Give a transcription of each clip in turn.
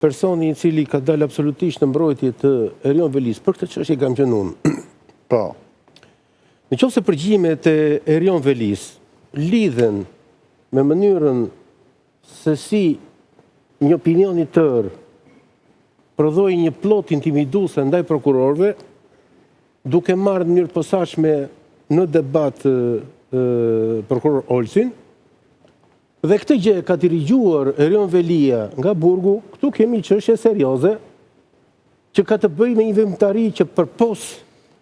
personi I cili ka dalë absolutisht në mbrojtje të Erion Velis, për këtë çështje kam qenë unë. Po. Në qoftë se përgjimet e Erion Velis lidhen me mënyrën se si një opinion I tërë prodhoi një plot intimiduese ndaj prokurorëve, duke marrë në mënyrë të posaçme në debat prokuror Olsin, dhe këtë gjë ka dirigjuar Erion Velia nga burgu, këtu kemi çështje serioze që ka të bëjë me një veprimtari që përpos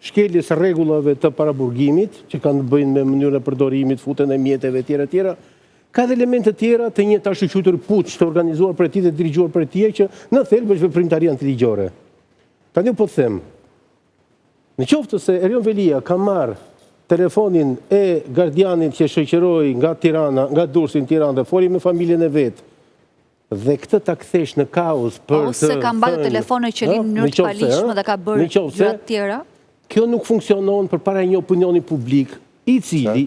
shkeljes rregullave të paraburgimit, që kanë të bëjnë me mënyrën e përdorimit, futjen e mjeteve etj. Ka dhe elemente tjera të një tash të quajtur puç të organizuar për ti dhe dirigjuar për ti që në thelb është veprimtari antiligjore. Tani po them, në qoftë se Erion Velia ka marrë telefonin e gardianit që shoqëroi nga Tirana, nga Durrësi në Tiranë dhe foli me familjen e vet, dhe këtë ta kthesh në kaos për ose ka mbajtur telefonin që lind në mënyrë të palishme dhe ka bërë gjëra të tjera. Kjo nuk funksionon përpara një opinioni publik I cili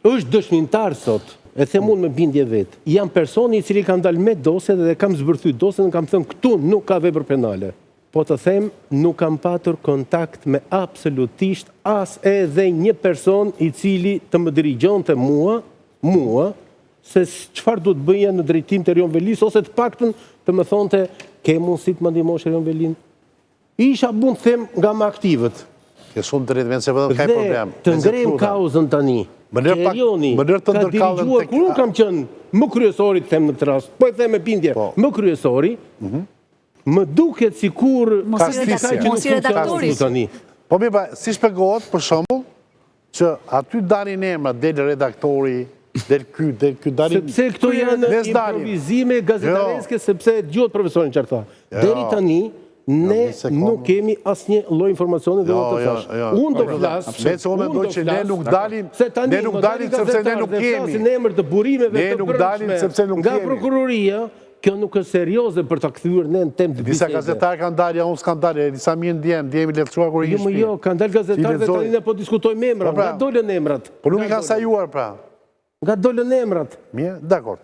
është dëshmitar sot. E them unë me bindje vetë. Jam personi I cili kam dalë me dosje dhe kam zbërthyt dosjen dhe kam thënë këtu nuk ka vepër penale. Po të them, nuk kam patur kontakt me absolutisht as edhe një person I cili të më dirigjonte mua, se çfarë du të bëja në drejtim të Erion Velis, ose të paktën të më thonte, ke mundësi të më ndihmosh Erion Velin? Isha mund të them nga më aktivët. Ke shumë të rritë se vëdhëm ka I problem. Dhe të ngrem kauzën tani. Erioni ka dirigjuar, kur unë kam qenë më kryesori të them në këtë rast, po e them me bindje, më kryesori, më duket sikur mos I redaktori tani. Po mirë, si shpjegohet për shembull që aty dalin emra del redaktori, del ky dalin. Sepse këto janë improvizime gazetareske, sepse dëgjohet profesorin çfarë tha. Deri tani ne nuk kemi asnjë lloj informacioni dhe të thash. Unë do flas, ne nuk dalim sepse ne nuk kemi. Në emër të burimeve të bërshme nga prokuroria, kjo nuk është serioze për ta kthyer ne në temë të bisede. Disa gazetarë kanë dalë, unë s'kan dalë, disa mirë ndjemi lehtësuar kur I shpi. Jo, kanë dalë gazetarë dhe tani ne po diskutojmë emra, nga dolën emrat. Po nuk I kanë sajuar pra. Nga dolën emrat. Mirë, dakor.